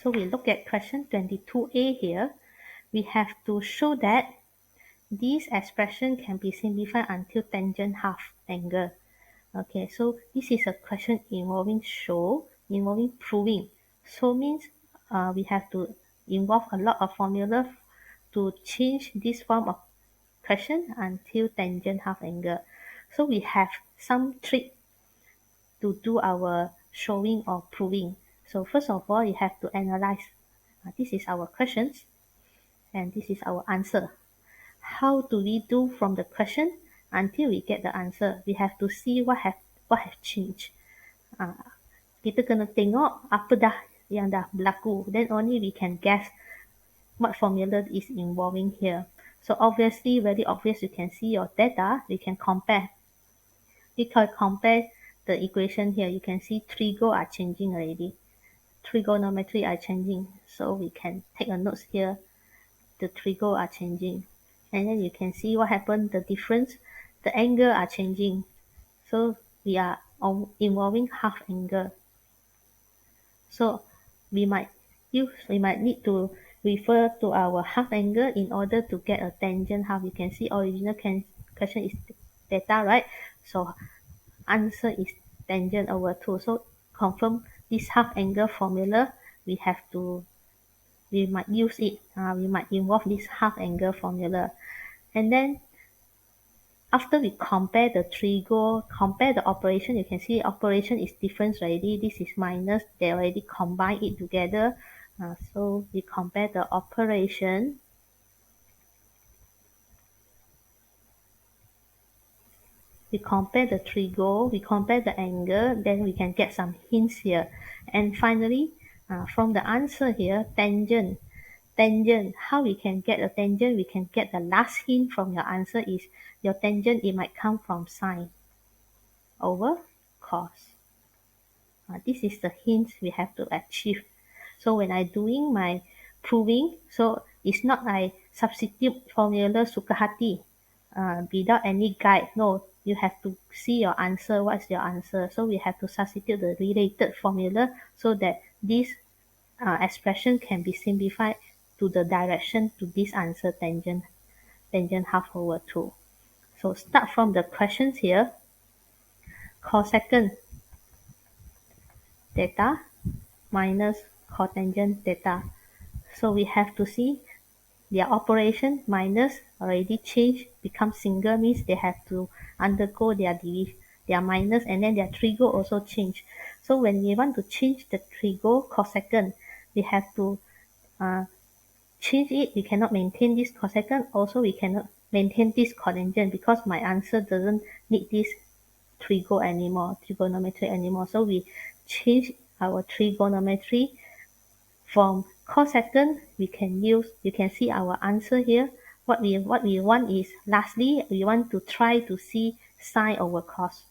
So we look at question 22a here. We have to show that this expression can be simplified until tangent half angle. Okay, so this is a question involving proving. So means we have to involve a lot of formula to change this form of question until tangent half angle. So we have some trick to do our showing or proving. So first of all, you have to analyze. This is our questions and this is our answer. How do we do from the question until we get the answer? We have to see what have changed. Kita kena tengok apa dah yang dah berlaku. Then only we can guess what formula is involving here. So obviously, very obvious, you can see your data. We can compare. We can compare the equation here. You can see trigo are changing already. Trigonometry are changing. So we can take a note here. The trigo are changing. And then you can see what happened, the difference. The angle are changing. So we are involving half angle. So we might need to refer to our half angle in order to get a tangent half. You can see original question is theta, right? So answer is tangent over 2. So confirm this half angle formula, we might use it. We might involve this half angle formula. And then after we compare the trigo, compare the operation, you can see operation is different already. This is minus. They already combine it together. So we compare the operation. We compare the trigo. We compare the angle. Then we can get some hints here. And finally, from the answer here, tangent. Tangent, how we can get a tangent? We can get the last hint from your answer is your tangent, it might come from sine over cos. This is the hint we have to achieve. So when I doing my proving, so it's not I substitute formula suka hati without any guide. No, you have to see your answer. What's your answer? So we have to substitute the related formula so that this expression can be simplified to the direction to this answer tangent half over 2. So start from the questions here. Cosecant theta minus cotangent theta. So we have to see their operation minus already changed, become single, means they have to undergo their minus, and then their trigo also change. So when we want to change the trigo cosecant, we have to change it. We cannot maintain this cosecant. Also, we cannot maintain this cotangent because my answer doesn't need this trigonometry anymore. So we change our trigonometry from cosecant. You can see our answer here. What we want is, lastly, we want to try to see sine over cos.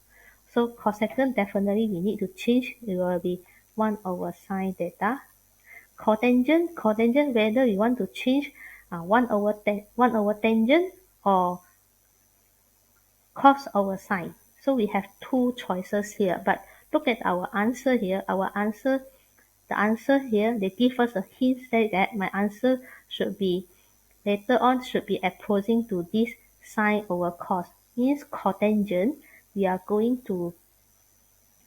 So cosecant, definitely we need to change. It will be 1 over sine theta. Cotangent, whether you want to change 1 over tangent or cos over sine. So we have two choices here, but look at our answer here. The answer here, they give us a hint, say that my answer should be, later on, should be opposing to this sine over cos. Means cotangent, we are going to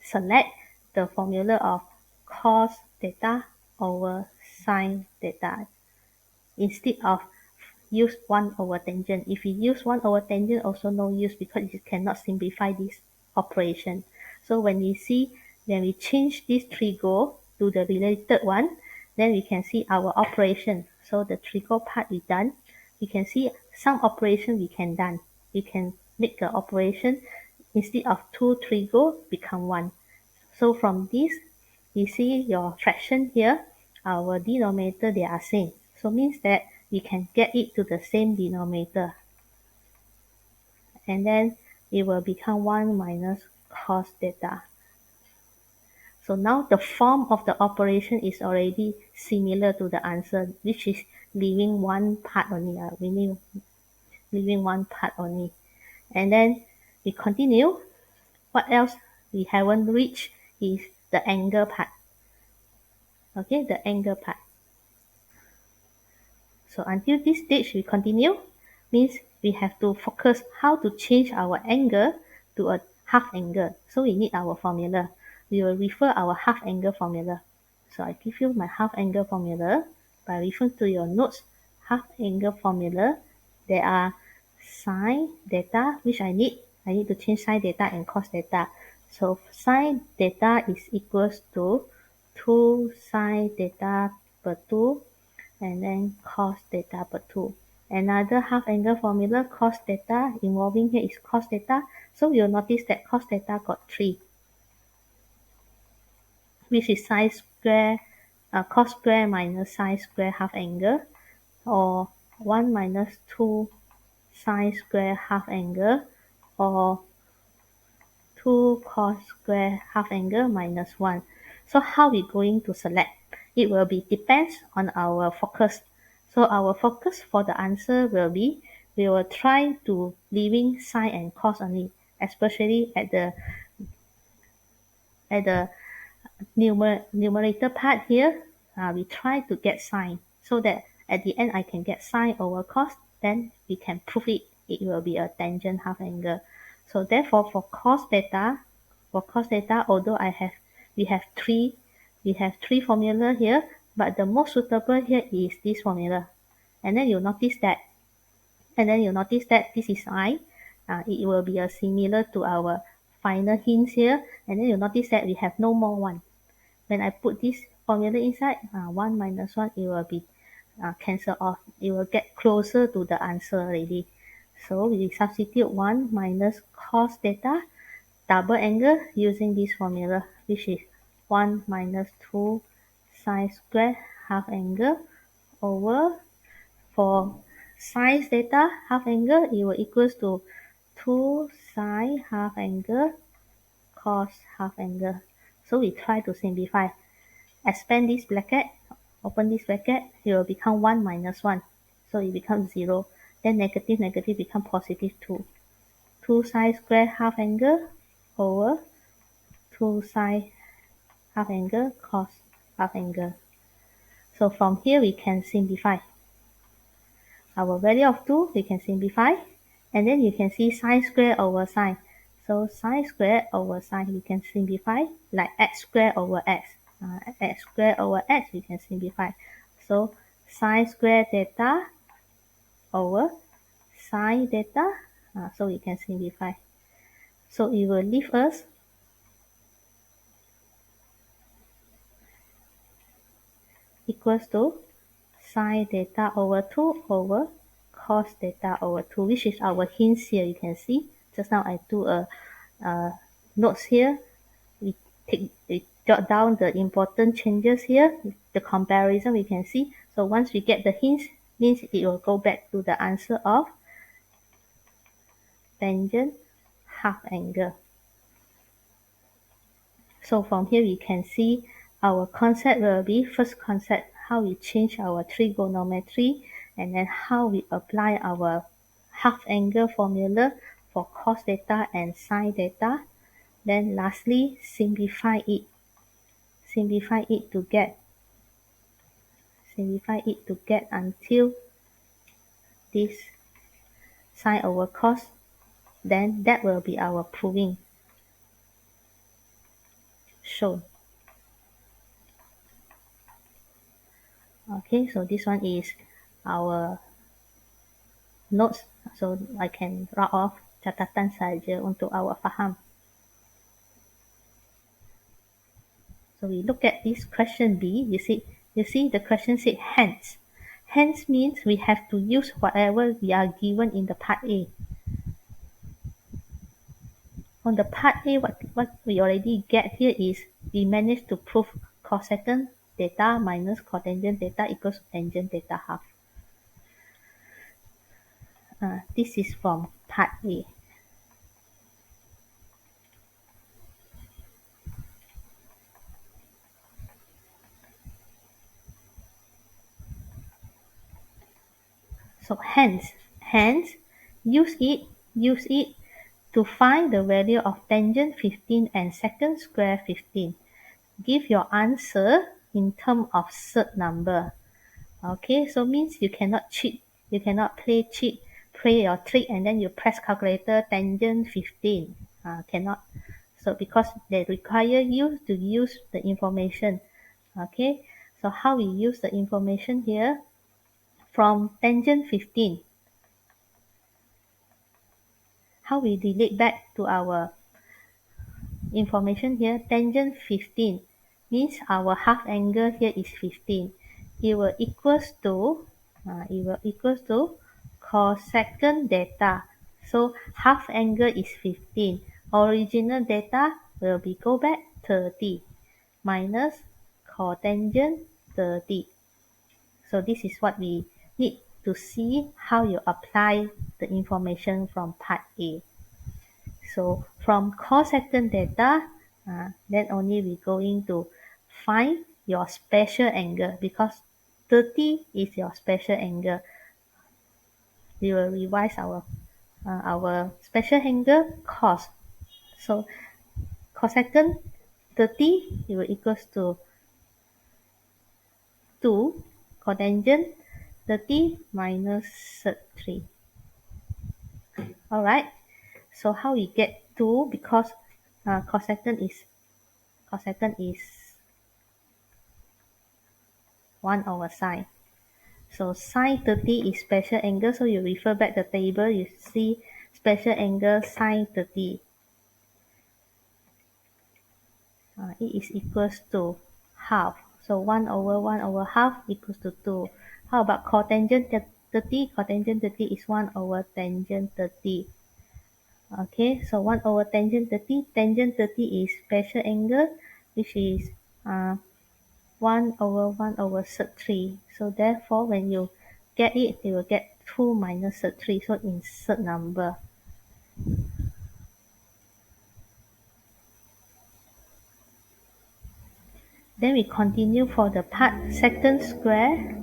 select the formula of cos theta over sine theta instead of use 1 over tangent. If you use 1 over tangent, also no use because you cannot simplify this operation. So when we change this trigo to the related one, then we can see our operation. So the trigo part we done. We can see some operation we can done. We can make the operation instead of 2 trigo become 1. So from this, you see your fraction here, our denominator, they are same. So means that we can get it to the same denominator. And then it will become 1 minus cos theta. So now the form of the operation is already similar to the answer, which is leaving one part only. Leaving one part only. And then we continue. What else we haven't reached is the angle part. Okay, the angle part. So until this stage we continue, means we have to focus how to change our angle to a half angle. So we need our formula. We will refer our half angle formula. So I give you my half angle formula by referring to your notes. Half angle formula, there are sine theta, which I need. I need to change sine theta and cos theta. So sine theta is equals to 2 sine theta per 2 and then cos theta per 2. Another half angle formula, cos theta, involving here is cos theta. So you'll notice that cos theta got 3, which is sine square, cos square minus sine square half angle, or 1 minus 2 sine square half angle, or 2 cos square half angle minus 1. So how we going to select? It will be depends on our focus. So our focus for the answer will be, we will try to leaving sine and cos only, especially at the numerator part here. We try to get sine so that at the end I can get sine over cos, then we can prove it will be a tangent half angle. So therefore for cos theta, although we have three formula here, but the most suitable here is this formula. And then you notice that this is I. It will be a similar to our final hints here. And then you notice that we have no more one. When I put this formula inside, 1 minus 1, it will be cancel off. It will get closer to the answer already. So we substitute 1 minus cos theta, double angle, using this formula, which is 1 minus 2 sine square half angle over, for sine theta half angle, it will equals to 2 sine half angle cos half angle. So we try to simplify. Expand this bracket, open this bracket, it will become 1 minus 1. So it becomes 0. Then negative negative become positive 2. 2 sine square half angle over 2 sine half angle cos half angle. So from here we can simplify. Our value of 2 we can simplify. And then you can see sine square over sine. So sine square over sine we can simplify like x square over x. X square over x we can simplify. So sine square theta over sine theta. So we can simplify. So it will leave us equals to sine theta over 2 over cos theta over 2, which is our hints here. You can see just now I do a notes here. We jot down the important changes here, the comparison we can see. So once we get the hints, means it will go back to the answer of tangent half angle. So from here we can see our concept will be, first concept, how we change our trigonometry, and then how we apply our half angle formula for cos theta and sine theta. Then lastly, simplify it to get until this sine over cos. Then that will be our proving shown. Okay, so this one is our notes. So I can write off catatan saja untuk awak faham. So we look at this question B. You see the question said hence. Hence means we have to use whatever we are given in the part A. On the part A, what we already get here is we managed to prove cosecant theta minus cotangent theta equals tangent theta half. This is from part A. So hence, use it to find the value of tangent 15 and secant square 15. Give your answer in terms of cert number. Okay, so means you cannot cheat, you cannot play your trick and then you press calculator tangent 15. Cannot. So because they require you to use the information. Okay, so how we use the information here? From tangent 15, how we relate back to our information here? Tangent 15 means our half angle here is 15. It will equals to cosecant data. So half angle is 15. Original data will be go back 30 minus cotangent 30. So this is what we need to see how you apply the information from part A. So from cosecant data, then only we going to find your special angle because 30 is your special angle. We will revise our special angle cos. So cosecant 30 it will equals to 2 cotangent 30 minus sec 3. Alright, so how we get 2 because cosecant is 1 over sine. So sine 30 is special angle, so you refer back the table, you see special angle sine 30. It is equals to half. So 1 over half equals to 2. How about cotangent 30? Cotangent 30 is 1 over tangent 30. Okay, so 1 over tangent 30. Tangent 30 is special angle, which is 1 over sec 3. So therefore, when you get it, you will get 2 minus sec 3. So insert number. Then we continue for the part secant square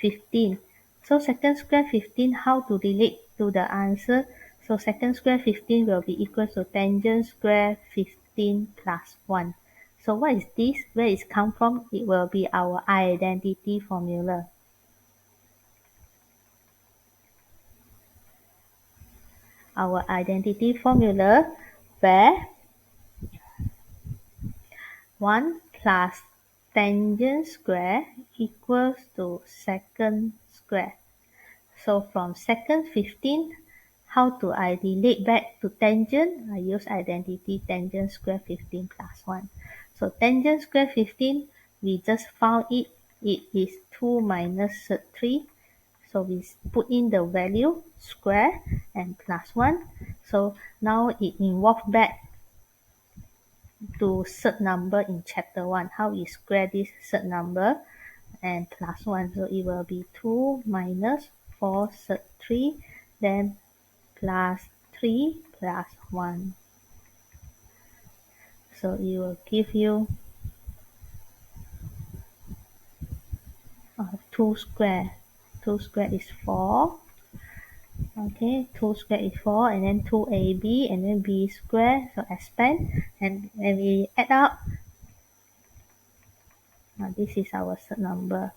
15. So secant square 15, how to relate to the answer? So secant square 15 will be equal to tangent square 15 plus 1. So what is this? Where it come from? It will be our identity formula. Our identity formula where 1 plus tangent square equals to secant square. So from secant 15, how do I relate back to tangent? I use identity tangent square 15 plus 1. So tangent square 15, we just found it. It is 2 minus sec 3. So we put in the value square and plus 1. So now it involves back to cert number in chapter 1. How we square this cert number and plus 1. So it will be 2 minus 4 sec 3, then plus 3 plus 1. So it will give you 2 square. 2 square is 4. Okay, 2 square is 4 and then 2ab and then b square. So expand and when we add up, this is our cert number.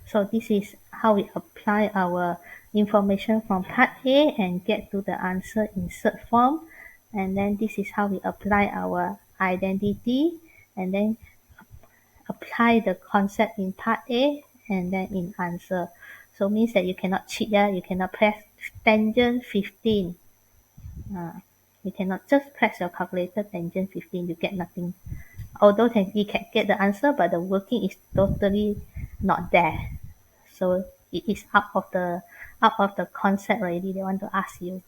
So this is how we apply our information from part A and get to the answer in cert form. And then this is how we apply our identity and then apply the concept in part A and then in answer. So means that you cannot cheat, you cannot press tangent 15. You cannot just press your calculator tangent 15, you get nothing. Although you can get the answer, but the working is totally not there. So it is out of the concept already. They want to ask you.